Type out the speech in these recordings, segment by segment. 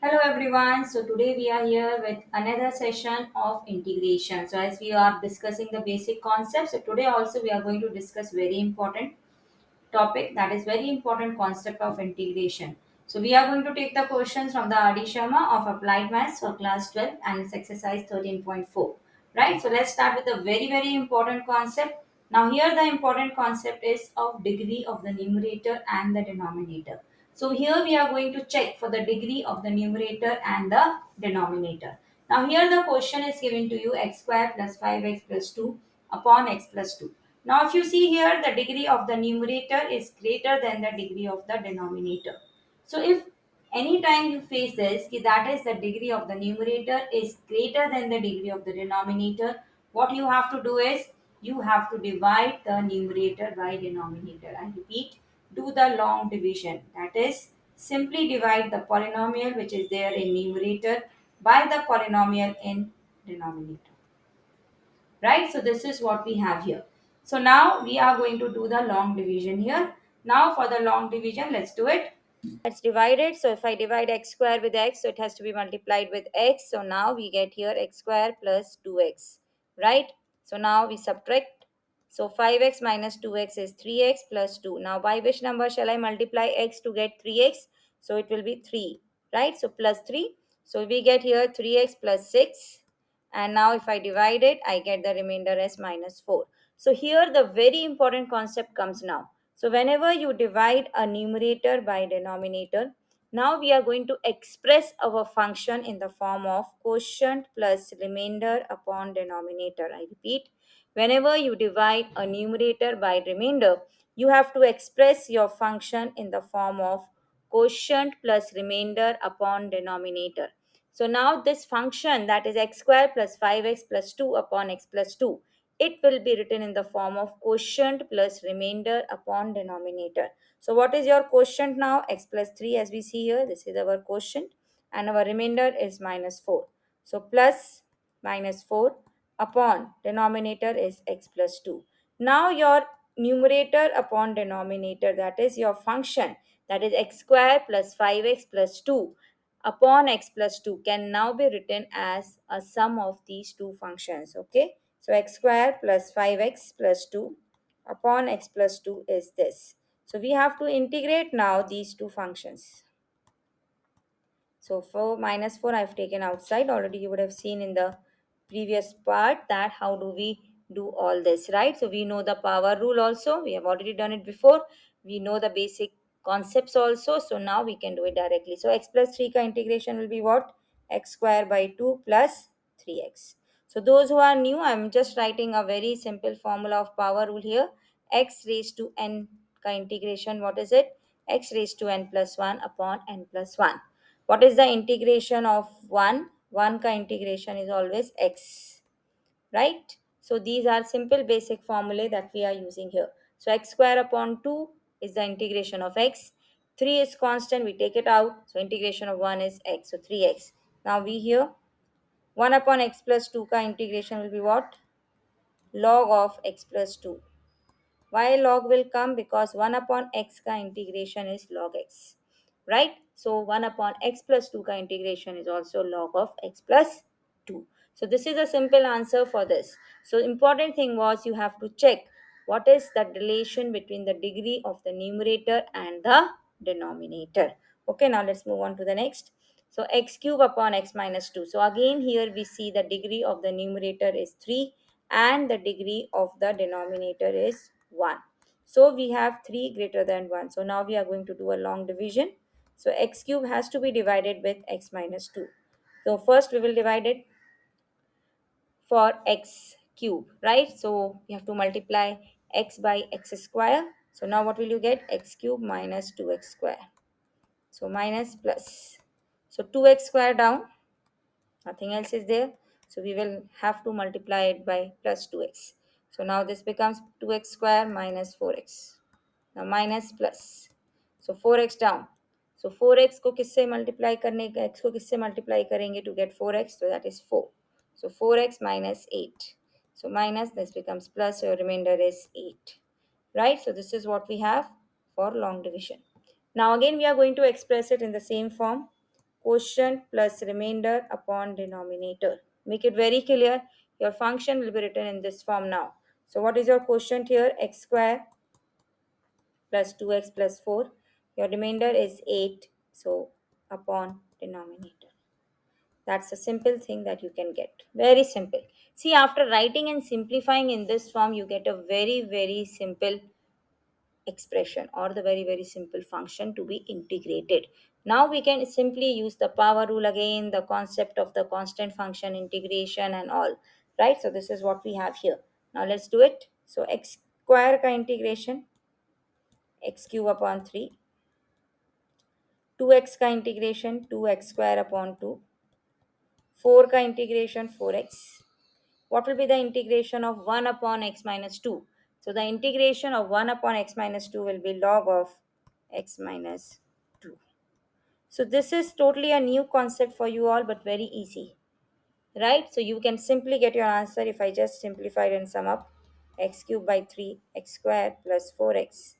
Hello everyone. So today we are here with another session of integration. So as we are discussing the basic concepts, so today also we are going to discuss very important topic, that is very important concept of integration. So we are going to take the questions from the R.D Sharma of Applied Maths for class 12 and it's exercise 13.4. Right. So let's start with a very important concept. Now here the important concept is of degree of the numerator and the denominator. So here we are going to check for the degree of the numerator and the denominator. Now here the question is given to you x square plus 5x plus 2 upon x plus 2. Now if you see here, the degree of the numerator is greater than the degree of the denominator. So if any time you face this, that is the degree of the numerator is greater than the degree of the denominator, what you have to do is you have to divide the numerator by denominator. I repeat, do the long division. That is, simply divide the polynomial which is there in numerator by the polynomial in denominator. Right? So this is what we have here. So now we are going to do the long division here. Now for the long division, let's do it. Let's divide it. So if I divide x square with x, so it has to be multiplied with x. So now we get here x square plus 2x, right? So now we subtract. So 5x minus 2x is 3x plus 2. Now by which number shall I multiply x to get 3x? So it will be 3, right? So plus 3. So we get here 3x plus 6. And now if I divide it, I get the remainder as minus 4. So here the very important concept comes now. So whenever you divide a numerator by denominator, now we are going to express our function in the form of quotient plus remainder upon denominator. I repeat, whenever you divide a numerator by remainder, you have to express your function in the form of quotient plus remainder upon denominator. So now this function, that is x square plus 5x plus 2 upon x plus 2, it will be written in the form of quotient plus remainder upon denominator. So what is your quotient now? X plus 3, as we see here, this is our quotient, and our remainder is minus 4. So plus minus 4 upon denominator is x plus 2. Now your numerator upon denominator, that is your function, that is x square plus 5x plus 2 upon x plus 2, can now be written as a sum of these two functions. Okay, so x square plus 5x plus 2 upon x plus 2 is this. So we have to integrate now these two functions. So for minus 4 I've taken outside. Already you would have seen in the previous part that how do we do all this, right? So we know the power rule also. We have already done it before. We know the basic concepts also. So now we can do it directly. So x plus 3 ka integration will be what? X square by 2 plus 3x. So those who are new, I'm just writing a very simple formula of power rule here. X raised to n ka integration, what is it? X raised to n plus 1 upon n plus 1. What is the integration of 1? 1 ka integration is always x, right? So these are simple basic formulae that we are using here. So x square upon 2 is the integration of x. 3 is constant, we take it out. So integration of 1 is x, so 3x. Now we here 1 upon x plus 2 ka integration will be what? Log of x plus 2. Why log will come? Because 1 upon x ka integration is log x, right? So 1 upon x plus 2 ka integration is also log of x plus 2. So this is a simple answer for this. So important thing was you have to check what is the relation between the degree of the numerator and the denominator. Okay, now let's move on to the next. So x cube upon x minus 2. So again here we see the degree of the numerator is 3 and the degree of the denominator is 1. So we have 3 greater than 1. So now we are going to do a long division. So x cube has to be divided with x minus 2. So first we will divide it for x cube, right? So you have to multiply x by x square. So now what will you get? X cube minus 2x square. So minus plus. So 2x square down, nothing else is there. So we will have to multiply it by plus 2x. So now this becomes 2x square minus 4x. Now minus plus. So 4x down. So 4x को किससे multiply करने का x को किससे multiply करेंगे to get 4x? So that is 4. So 4x minus 8. So minus, this becomes plus, so remainder is 8. Right? So this is what we have for long division. Now again we are going to express it in the same form. quotient plus remainder upon denominator. Make it very clear. Your function will be written in this form now. So what is your quotient here? X square plus 2x plus 4. Your remainder is 8. So upon denominator. That's a simple thing that you can get. Very simple. See, after writing and simplifying in this form, you get a very, very simple expression or the very, very simple function to be integrated. Now we can simply use the power rule again, the concept of the constant function integration and all. Right? So this is what we have here. Now let's do it. So x square ka integration, x cube upon 3. 2x ka integration, 2x square upon 2. 4 ka integration, 4x. What will be the integration of 1 upon x minus 2? So the integration of 1 upon x minus 2 will be log of x minus 2. So this is totally a new concept for you all, but very easy, right? So you can simply get your answer if I just simplify and sum up. X cubed by 3, x squared plus 4x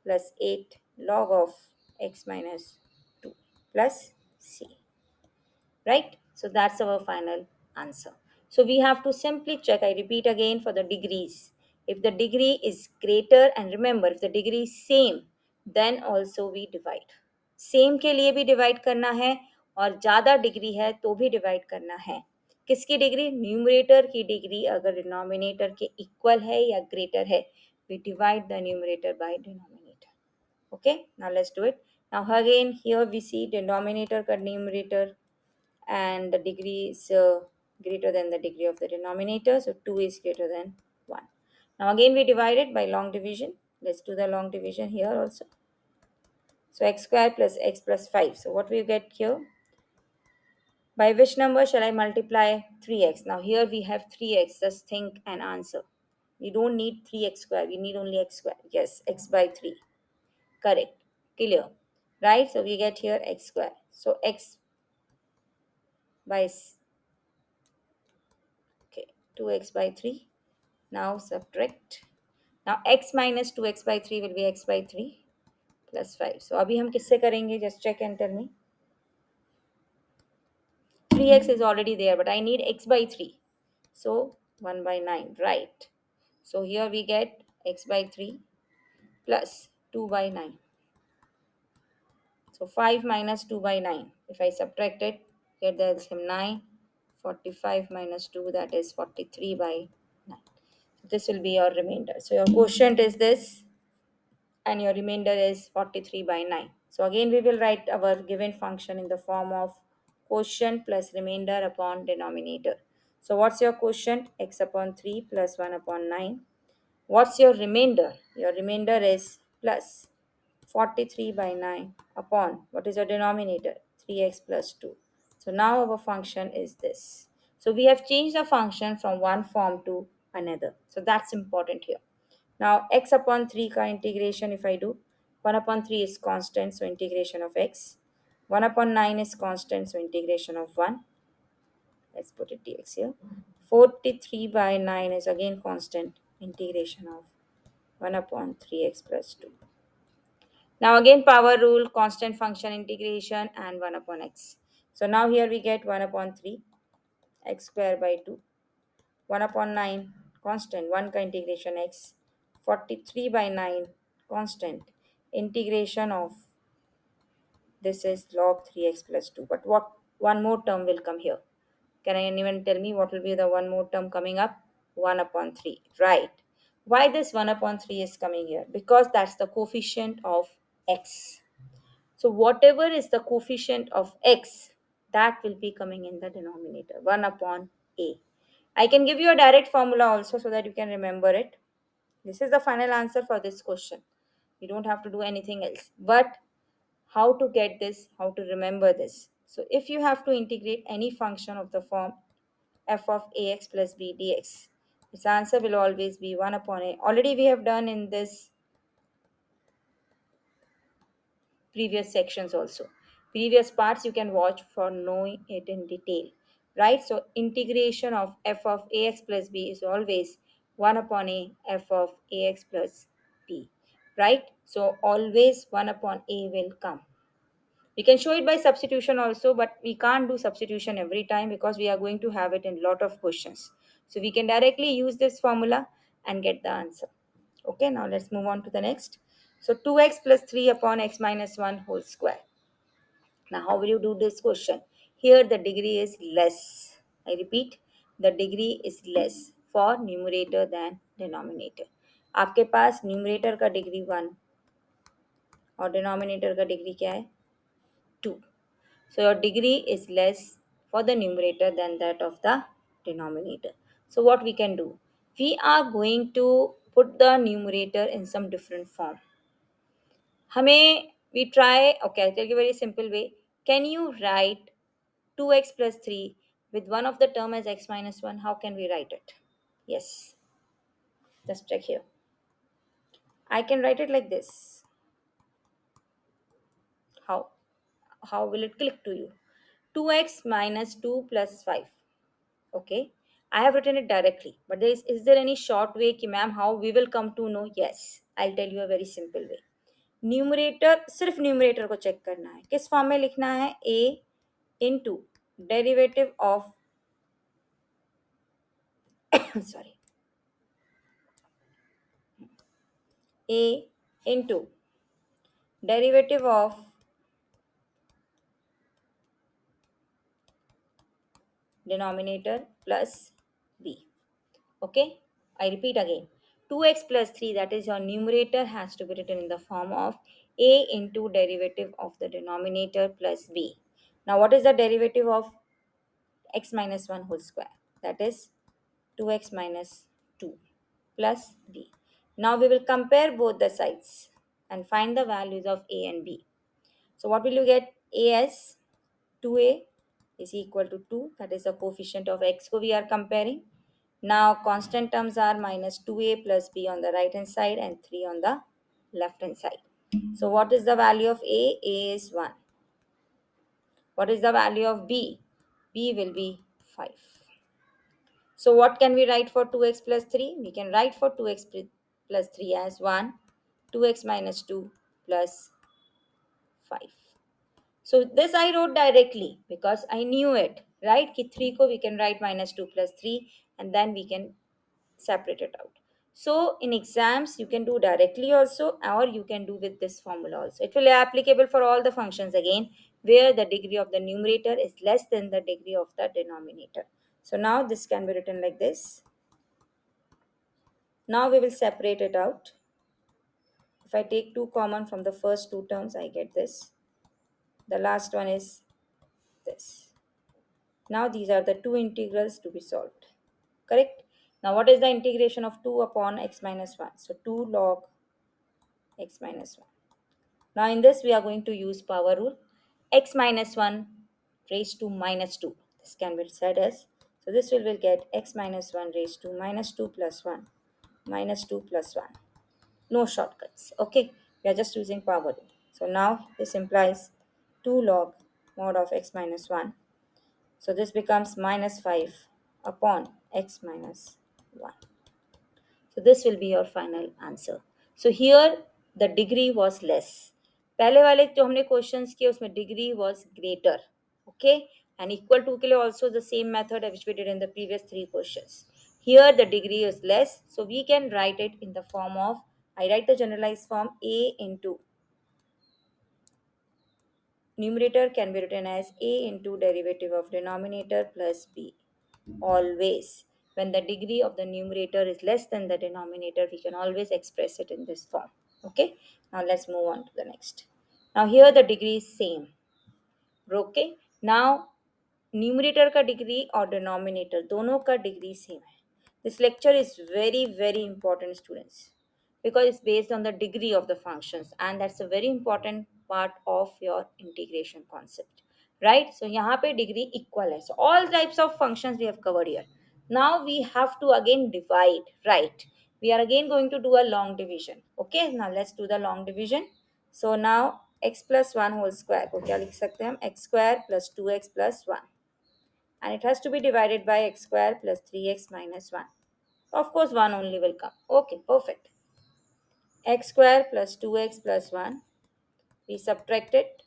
plus 8 log of x minus 2 plus c, right? So that's our final answer. So we have to simply check, I repeat again, for the degrees. If the degree is greater, and remember, if the degree is same, then also we divide. Same के लिए भी divide करना है और ज़्यादा degree है तो भी डिवाइड करना है. किसकी डिग्री? न्यूमरेटर की डिग्री अगर डिनोमिनेटर के इक्वल है या ग्रेटर है, we divide the numerator by denominator. Okay, now let's do it. Now again here we see denominator का numerator and the degree is greater than the degree of the denominator, so 2 is greater than 1. Now again we divide it by long division. Let's do the long division here also. So x square plus x plus 5. So what we get here? By which number shall I multiply 3x? Now here we have 3x. Just think and answer. We don't need 3x square. We need only x square. Yes, x by 3. Correct. Clear. Right? So we get here x square. So x by okay 2x by 3. Now subtract. Now x minus 2x by 3 will be x by 3 plus 5. So अभी हम किससे करेंगे? Just check and tell me. 3x is already there, but I need x by 3. So 1 by 9, right? So here we get x by 3 plus 2 by 9. So 5 minus 2 by 9. If I subtract it, get the LCM 9. 45 minus 2, that is 43 by 9. So this will be your remainder. So your quotient is this, and your remainder is 43 by 9. So again we will write our given function in the form of quotient plus remainder upon denominator. So what's your quotient? X upon 3 plus 1 upon 9. What's your remainder? Your remainder is plus 43 by 9 upon, what is your denominator? 3x plus 2. So now our function is this. So we have changed the function from one form to another. So that's important here. Now x upon 3 ka integration if I do, 1 upon 3 is constant, so integration of x. 1 upon 9 is constant, so integration of 1. Let's put it dx here. 43 by 9 is again constant, integration of 1 upon 3x plus 2. Now again power rule, constant function integration and 1 upon x. So now here we get 1 upon 3, x square by 2. 1 upon 9, constant, 1 ka integration x. 43 by 9, constant. Integration of this is log 3x plus 2. But what one more term will come here? Can anyone tell me what will be the one more term coming up? 1 upon 3. Right. Why this 1 upon 3 is coming here? Because that's the coefficient of x. So whatever is the coefficient of x, that will be coming in the denominator, 1 upon a. I can give you a direct formula also so that you can remember it. This is the final answer for this question. You don't have to do anything else. But how to get this, how to remember this? So if you have to integrate any function of the form f of ax plus b dx, its answer will always be 1 upon a. Already we have done in this previous sections also. Previous parts you can watch for knowing it in detail. Right? So integration of f of ax plus b is always 1 upon a f of ax plus b. Right? So always 1 upon a will come. We can show it by substitution also, but we can't do substitution every time because we are going to have it in lot of questions. So we can directly use this formula and get the answer. Okay, now let's move on to the next. So 2x plus 3 upon x minus 1 whole square. Now, how will you do this question? Here the degree is less. I repeat, the degree is less for numerator than denominator. आपके पास numerator का degree 1 और denominator का degree क्या है 2. So your degree is less for the numerator than that of the denominator. So what we can do? We are going to put the numerator in some different form. हमें we try, okay, I'll tell you a very simple way. Can you write 2x plus 3 with one of the term as x minus 1? How can we write it? Yes, just check here. I can write it like this. How? How will it click to you? 2x minus 2 plus 5. Okay, I have written it directly, but is there any short way कि ma'am how we will come to know? Yes, I'll tell you a very simple way. Numerator, सिर्फ numerator को check करना है. किस form में लिखना है? a into derivative of sorry, a into derivative of denominator plus b. Okay, I repeat again. 2x plus 3, that is your numerator, has to be written in the form of a into derivative of the denominator plus b. Now, what is the derivative of x minus 1 whole square? That is 2x minus 2 plus b. Now, we will compare both the sides and find the values of a and b. So, what will you get? A as 2a is equal to 2, that is the coefficient of x ko we are comparing. Now constant terms are minus 2a plus b on the right hand side and 3 on the left hand side. So what is the value of a? A is 1. What is the value of b? B will be 5. So what can we write for 2x plus 3? We can write for 2x plus 3 as 1, 2x minus 2 plus 5. So this I wrote directly because I knew it, right? Ki 3 ko we can write minus 2 plus 3 and then we can separate it out. So in exams, you can do directly also or you can do with this formula also. It will be applicable for all the functions again where the degree of the numerator is less than the degree of the denominator. So now this can be written like this. Now we will separate it out. If I take 2 common from the first two terms, I get this. The last one is this. Now these are the two integrals to be solved. Correct? Now what is the integration of 2 upon x minus 1? So 2 log x minus 1. Now in this we are going to use power rule. X minus 1 raised to minus 2. This can be said as, so this will get x minus 1 raised to minus 2 plus 1 minus 2 plus 1. No shortcuts. Okay, we are just using power rule. So now this implies 2 log mod of x minus 1. So this becomes minus 5 upon x minus 1. So this will be your final answer. So here the degree was less. पहले वाले जो हमने questions किए उसमें degree was greater. Okay, and equal to के लिए also the same method which we did in the previous three questions. Here the degree is less, so we can write it in the form of, I write the generalized form a into numerator can be written as a into derivative of denominator plus b. Always, when the degree of the numerator is less than the denominator, we can always express it in this form. Okay, now let's move on to the next. Now here the degree is same. Okay, now numerator का degree और denominator दोनों का degree same है. This lecture is very very important students because it's based on the degree of the functions and that's a very important part of your integration concept, right? So यहाँ पे degree equal है. So all types of functions we have covered here. Now we have to again divide, right? We are again going to do a long division. Okay, now let's do the long division. So now x plus 1 whole square को क्या लिख सकते हैं हम? X square plus 2x plus 1 and it has to be divided by x square plus 3x minus 1. Of course 1 only will come. Okay, perfect. X square plus 2x plus 1. We subtract it.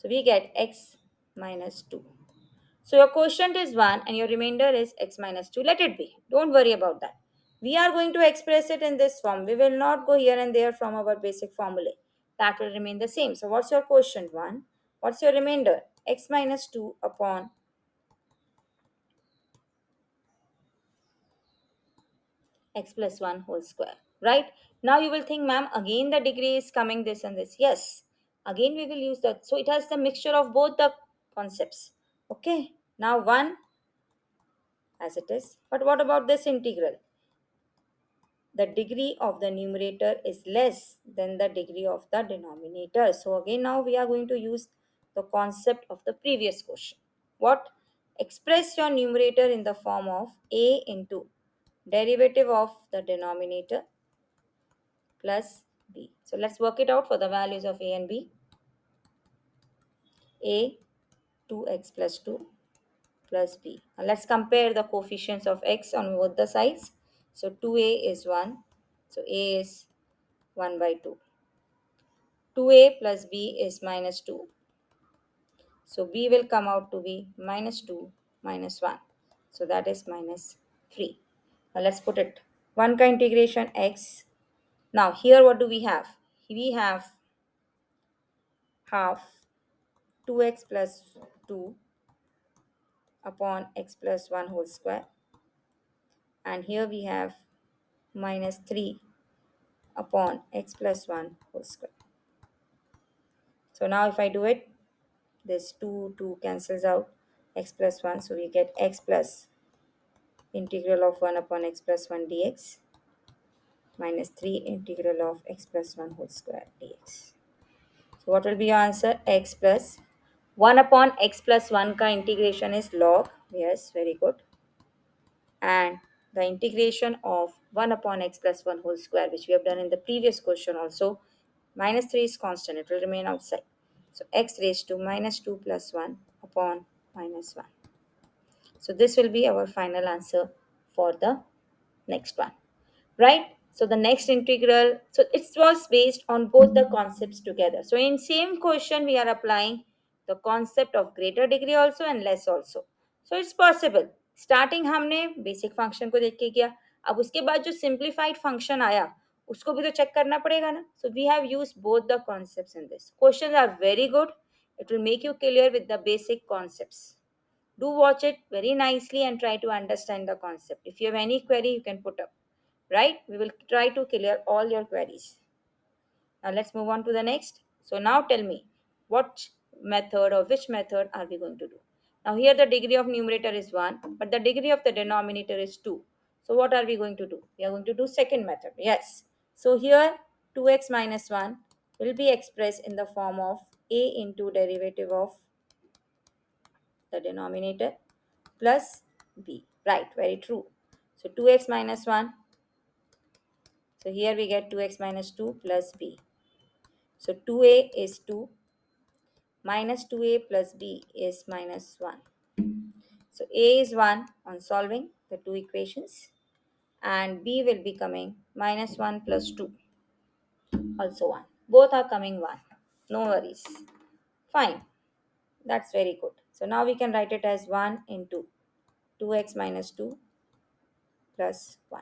So we get x minus 2. So your quotient is 1 and your remainder is x minus 2. Let it be. Don't worry about that. We are going to express it in this form. We will not go here and there from our basic formulae. That will remain the same. So what's your quotient? 1. What's your remainder? X minus 2 upon x plus 1 whole square. Right? Now you will think, ma'am, again the degree is coming this and this. Yes. Again we will use that. So it has the mixture of both the concepts. Okay. Now 1 as it is. But what about this integral? The degree of the numerator is less than the degree of the denominator. So again now we are going to use the concept of the previous question. What? Express your numerator in the form of a into derivative of the denominator plus b. So let's work it out for the values of a and b. A 2x plus 2 plus b. Now let's compare the coefficients of x on both the sides. So 2a is 1. So a is 1 by 2. 2a plus b is minus 2. So b will come out to be minus 2 minus 1. So that is minus 3. Now let's put it. 1 ka integration x. Now here what do we have? We have half 2x plus 2 upon x plus 1 whole square. And here we have minus 3 upon x plus 1 whole square. So now if I do it, this 2 cancels out, x plus 1. So we get x plus integral of 1 upon x plus 1 dx minus 3 integral of x plus 1 whole square dx. So what will be your answer? X plus 1 upon x plus 1 ka integration is log. Yes, very good. And the integration of 1 upon x plus 1 whole square, which we have done in the previous question also, minus 3 is constant. It will remain outside. So x raised to minus 2 plus 1 upon minus 1. So this will be our final answer for the next one. Right? So the next integral, so it was based on both the concepts together. So in same question we are applying the concept of greater degree also and less also. So it's possible. Starting हमने basic function को देख के किया, अब उसके बाद जो simplified function आया उसको भी तो चेक करना पड़ेगा ना. So we have used both the concepts in this. Questions are very good. It will make you clear with the basic concepts. Do watch it very nicely and try to understand the concept. If you have any query, you can put up. Right? We will try to clear all your queries. Now let's move on to the next. So now tell me, what method or which method are we going to do? Now here the degree of numerator is 1, but the degree of the denominator is 2. So what are we going to do? We are going to do second method. Yes. So here 2x minus 1 will be expressed in the form of a into derivative of the denominator plus b. Right, very true. So 2x minus 1. So here we get 2x minus 2 plus b. So 2a is 2 minus 2a plus b is minus 1. So a is 1 on solving the two equations and b will be coming minus 1 plus 2 also 1. Both are coming 1. No worries. Fine. That's very good. So now we can write it as 1 into 2x minus 2 plus 1.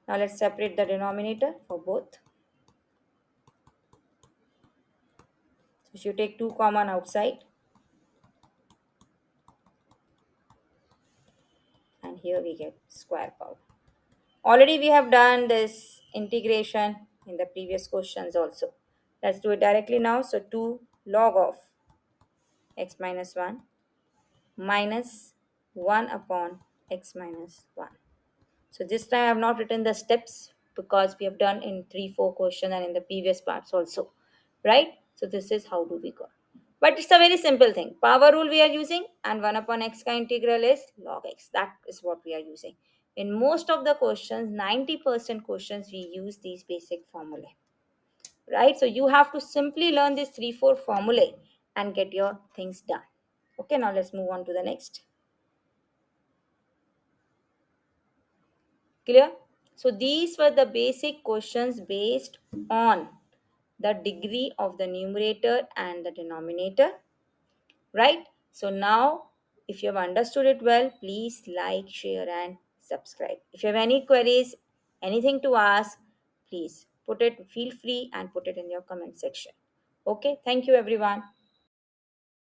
Now let's separate the denominator for both. So if you take 2 common outside, and here we get square power. Already we have done this integration in the previous questions also. Let's do it directly now. So 2 log of x minus 1 minus 1 upon x minus 1. So this time I have not written the steps because we have done in 3-4 questions and in the previous parts also. Right? So this is how do we go. But it's a very simple thing. Power rule we are using and 1 upon x ka integral is log x. That is what we are using. In most of the questions, 90% questions, we use these basic formulae. Right? So you have to simply learn these 3-4 formulae and get your things done. Okay, now let's move on to the next. Clear? So these were the basic questions based on the degree of the numerator and the denominator. right? So now, if you have understood it well, please like, share, and subscribe. If you have any queries, anything to ask, please feel free and put it in your comment section. Okay, thank you everyone.